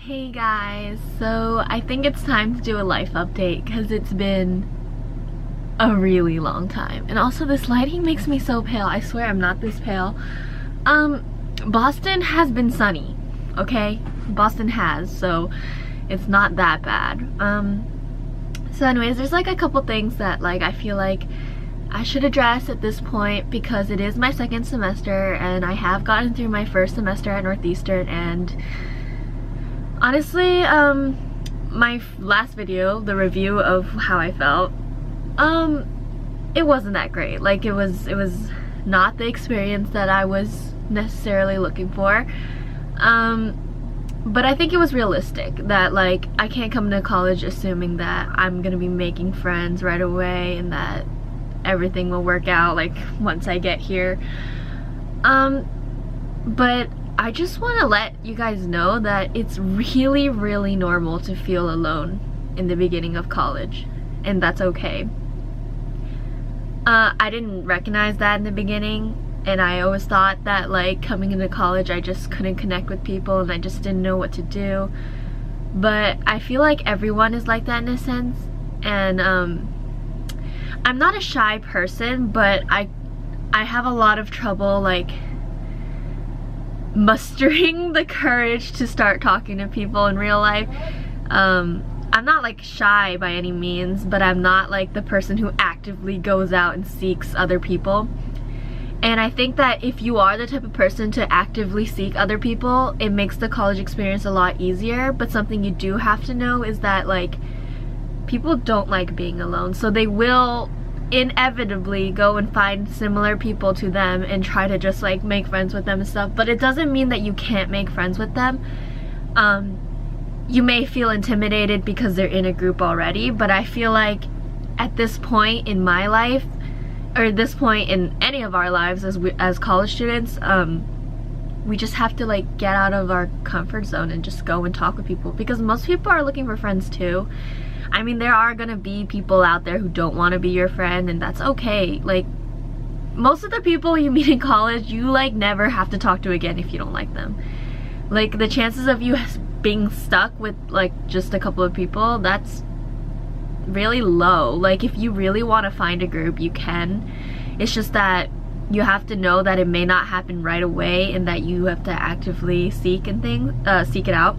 Hey guys, so I think it's time to do a life update because it's been a really long time. And also this lighting makes me so pale. I swear I'm not this pale. Boston has been sunny, okay? Boston has, so it's not that bad. So anyways, there's like a couple things that like I feel like I should address at this point because it is my second semester and I have gotten through my first semester at Northeastern, and honestly, my last video, the review of how I felt, it wasn't that great. Like it was not the experience that I was necessarily looking for. But I think it was realistic that like I can't come to college assuming that I'm gonna be making friends right away and that everything will work out like once I get here. But I just want to let you guys know that it's really normal to feel alone in the beginning of college, and that's okay. I didn't recognize that in the beginning, and I always thought that like coming into college I just couldn't connect with people and I just didn't know what to do. But I feel like everyone is like that in a sense, and I'm not a shy person, but I have a lot of trouble like mustering the courage to start talking to people in real life. I'm not like shy by any means, but I'm not like the person who actively goes out and seeks other people. And I think that if you are the type of person to actively seek other people, it makes the college experience a lot easier. But something you do have to know is that like people don't like being alone, so they will inevitably go and find similar people to them and try to just like make friends with them and stuff. But it doesn't mean that you can't make friends with them. You may feel intimidated because they're in a group already, but I feel like at this point in my life, or this point in any of our lives as college students, we just have to like get out of our comfort zone and just go and talk with people, because most people are looking for friends too. I mean, there are gonna be people out there who don't want to be your friend, and that's okay. Like, most of the people you meet in college, you like never have to talk to again if you don't like them. Like, the chances of you being stuck with like just a couple of people, that's really low. Like, if you really want to find a group, you can. It's just that you have to know that it may not happen right away and that you have to actively seek it out.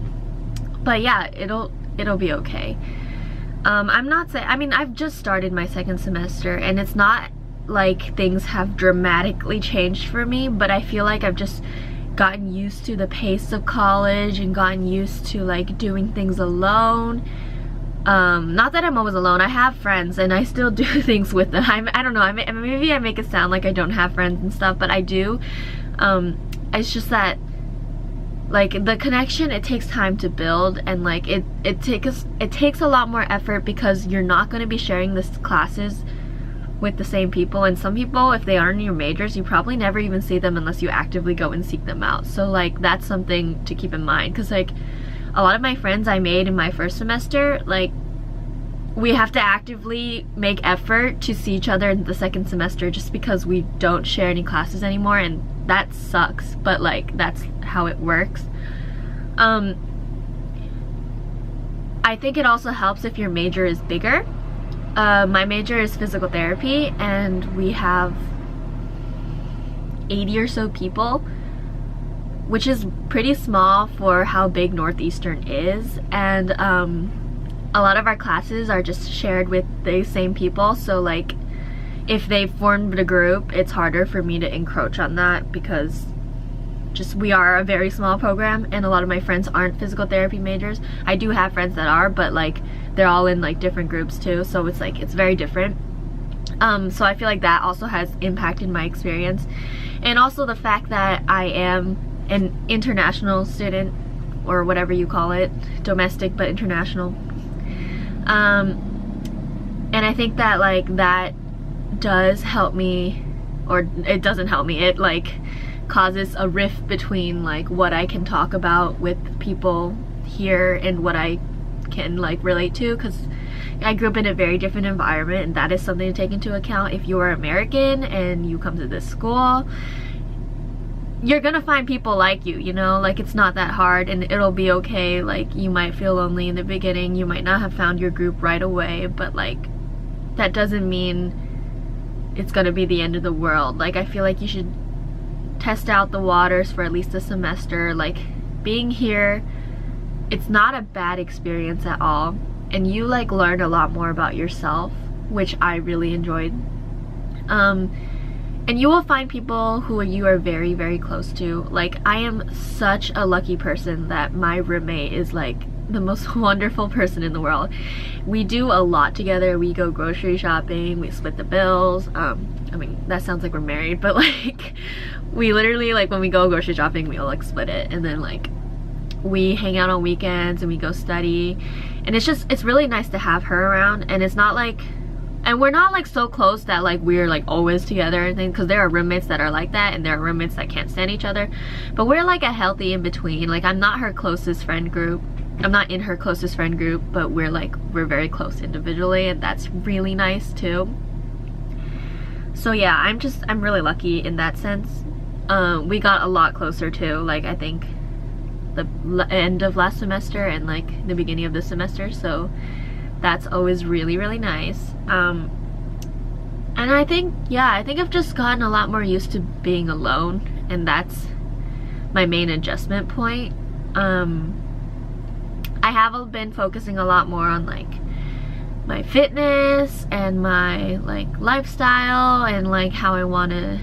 But yeah, it'll be okay. I'm not saying, I mean, I've just started my second semester and it's not like things have dramatically changed for me, but I feel like I've just gotten used to the pace of college and gotten used to like doing things alone. Not that I'm always alone. I have friends and I still do things with them. I don't know, maybe I make it sound like I don't have friends and stuff, but I do. It's just that like the connection, it takes time to build, and like it takes a lot more effort because you're not going to be sharing the classes with the same people, and some people, if they aren't in your majors, you probably never even see them unless you actively go and seek them out. So like that's something to keep in mind, because like a lot of my friends I made in my first semester, like we have to actively make effort to see each other in the second semester just because we don't share any classes anymore, and that sucks, but like that's how it works. I think it also helps if your major is bigger. My major is physical therapy and we have 80 or so people, which is pretty small for how big Northeastern is, and a lot of our classes are just shared with the same people, so like if they formed a group, it's harder for me to encroach on that because just we are a very small program and a lot of my friends aren't physical therapy majors. I do have friends that are, but like they're all in like different groups too, so it's like it's very different. So I feel like that also has impacted my experience, and also the fact that I am an international student, or whatever you call it, domestic but international. And I think that like that does help me, or it doesn't help me, it like causes a rift between like what I can talk about with people here and what I can like relate to, because I grew up in a very different environment, and that is something to take into account if you are American and you come to this school. you're gonna find people like you, you know, like it's not that hard and it'll be okay. Like you might feel lonely in the beginning, you might not have found your group right away, but like that doesn't mean it's gonna be the end of the world. Like I feel like you should test out the waters for at least a semester. Like being here, it's not a bad experience at all, and you like learn a lot more about yourself, which I really enjoyed. And you will find people who you are very, very close to. Like I am such a lucky person that my roommate is like the most wonderful person in the world. We do a lot together. We go grocery shopping, we split the bills. I mean, that sounds like we're married, but like we literally, like when we go grocery shopping, we'll like split it, and then like we hang out on weekends and we go study. And it's really nice to have her around. And it's not like, and we're not like so close that like we're like always together or anything, because there are roommates that are like that and there are roommates that can't stand each other, but we're like a healthy in between. Like I'm not her closest friend group, I'm not in her closest friend group, but we're very close individually, and that's really nice too. So yeah, I'm really lucky in that sense. We got a lot closer too, like I think the end of last semester and like the beginning of this semester, so that's always really, really nice. And I think I've just gotten a lot more used to being alone, and that's my main adjustment point. I have been focusing a lot more on like my fitness and my like lifestyle and like how I want to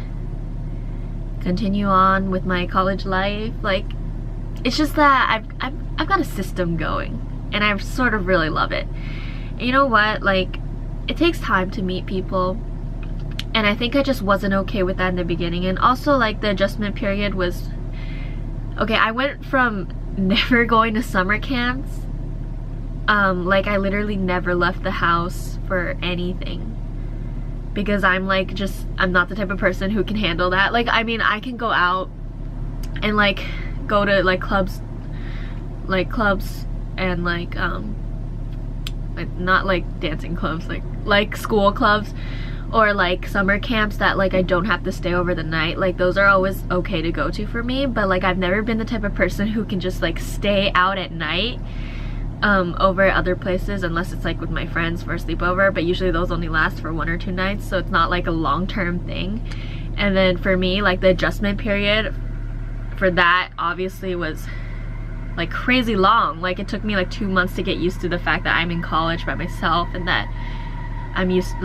continue on with my college life. Like it's just that I've got a system going, and I sort of really love it. And you know what, like it takes time to meet people, and I think I just wasn't okay with that in the beginning. And also like the adjustment period was okay. I went from never going to summer camps, like I literally never left the house for anything, because I'm like I'm not the type of person who can handle that. Like I mean, I can go out and like go to like clubs and like not like dancing clubs, like school clubs or like summer camps that like I don't have to stay over the night. Like those are always okay to go to for me, but like I've never been the type of person who can just like stay out at night over at other places, unless it's like with my friends for a sleepover, but usually those only last for 1 or 2 nights, so it's not like a long-term thing. And then for me, like the adjustment period for that obviously was like crazy long. Like it took me like 2 months to get used to the fact that I'm in college by myself, and that I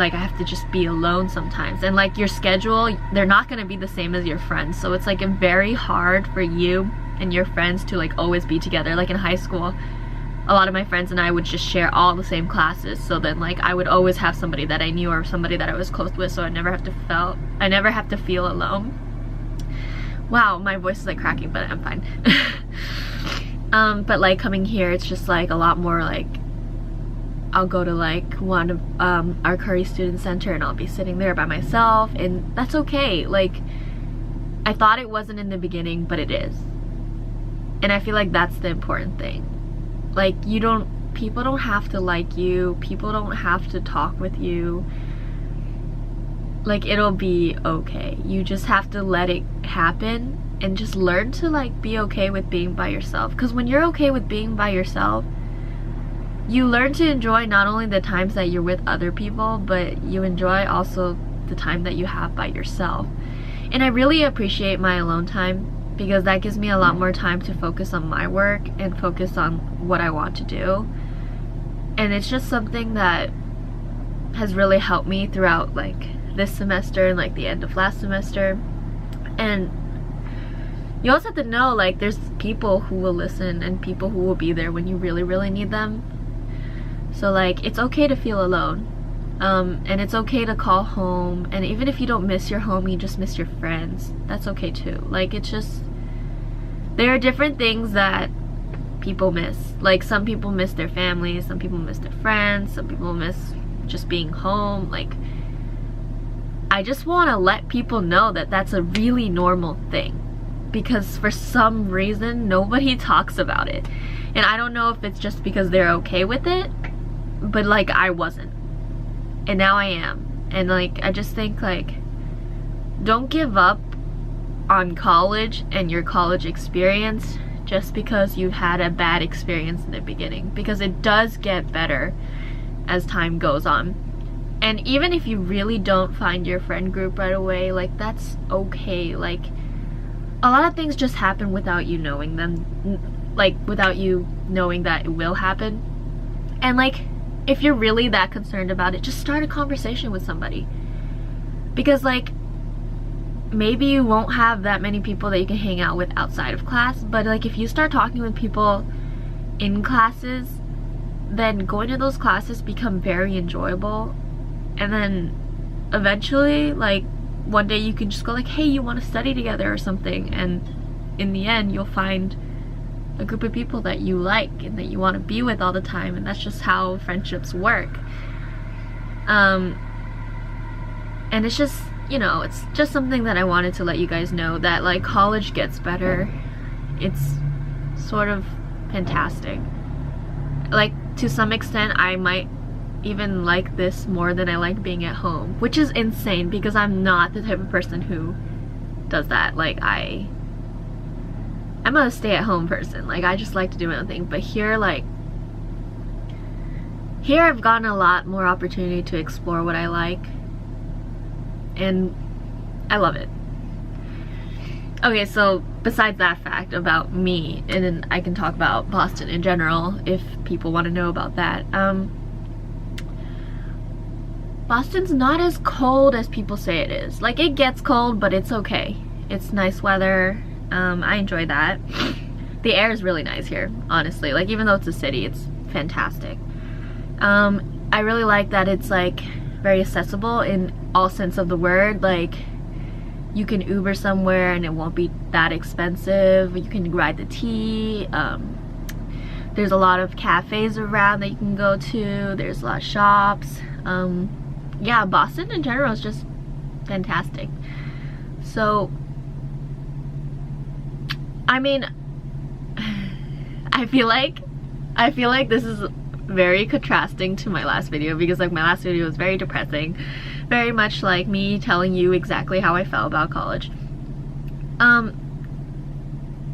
have to just be alone sometimes. And like your schedule, they're not gonna be the same as your friends, so it's like very hard for you and your friends to like always be together. Like in high school, a lot of my friends and I would just share all the same classes, so then like I would always have somebody that I knew or somebody that I was close with, so I never have to feel alone. Wow, my voice is like cracking, but I'm fine. But like coming here, it's just like a lot more like I'll go to like one of our Curry Student Center, and I'll be sitting there by myself, and that's okay. Like I thought it wasn't in the beginning, but it is. And I feel like that's the important thing. Like people don't have to like you, people don't have to talk with you. Like it'll be okay. You just have to let it happen and just learn to like be okay with being by yourself. Because when you're okay with being by yourself, you learn to enjoy not only the times that you're with other people, but you enjoy also the time that you have by yourself. And I really appreciate my alone time, because that gives me a lot more time to focus on my work and focus on what I want to do. And it's just something that has really helped me throughout like this semester and like the end of last semester. And you also have to know like there's people who will listen and people who will be there when you really, really need them. So like it's okay to feel alone, and it's okay to call home, and even if you don't miss your home, you just miss your friends, that's okay too. Like it's just, there are different things that people miss. Like some people miss their families, some people miss their friends, some people miss just being home. Like I just want to let people know that that's a really normal thing, because for some reason nobody talks about it. And I don't know if it's just because they're okay with it, but like I wasn't, and now I am. And like I just think like don't give up on college and your college experience just because you've had a bad experience in the beginning, because it does get better as time goes on. And even if you really don't find your friend group right away, like, that's okay. Like, a lot of things just happen without you knowing them, like without you knowing that it will happen. And like, if you're really that concerned about it, just start a conversation with somebody, because like, maybe you won't have that many people that you can hang out with outside of class, but like, if you start talking with people in classes, then going to those classes become very enjoyable. And then eventually, like, one day you can just go like, hey, you want to study together or something, and in the end you'll find a group of people that you like and that you want to be with all the time. And that's just how friendships work. And it's just, you know, it's just something that I wanted to let you guys know, that like, college gets better. It's sort of fantastic. Like, to some extent I might even like this more than I like being at home, which is insane because I'm not the type of person who does that. Like, I'm a stay-at-home person. Like, I just like to do my own thing. But here, like, here I've gotten a lot more opportunity to explore what I like, and I love it. Okay, so besides that fact about me, and then I can talk about Boston in general if people want to know about that. Boston's not as cold as people say it is. Like, it gets cold, but it's okay. It's nice weather. I enjoy that. The air is really nice here, honestly. Like, even though it's a city, it's fantastic. I really like that it's like very accessible in all sense of the word. Like, you can Uber somewhere and it won't be that expensive. You can ride the T. There's a lot of cafes around that you can go to. There's a lot of shops. Yeah, Boston in general is just fantastic. So, I mean, I feel like this is very contrasting to my last video, because like, my last video was very depressing, very much like me telling you exactly how I felt about college. And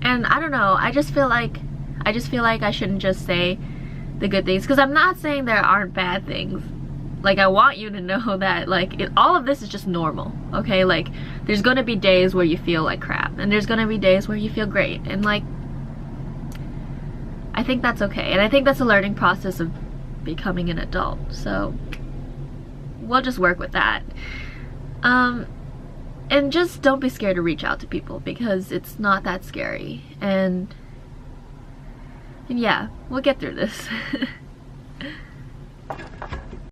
I don't know, I just feel like I shouldn't just say the good things, because I'm not saying there aren't bad things. Like, I want you to know that, like, all of this is just normal, okay? Like, there's gonna be days where you feel like crap, and there's gonna be days where you feel great, and like, I think that's okay. And I think that's a learning process of becoming an adult, so we'll just work with that. And just don't be scared to reach out to people, because it's not that scary, and yeah, we'll get through this.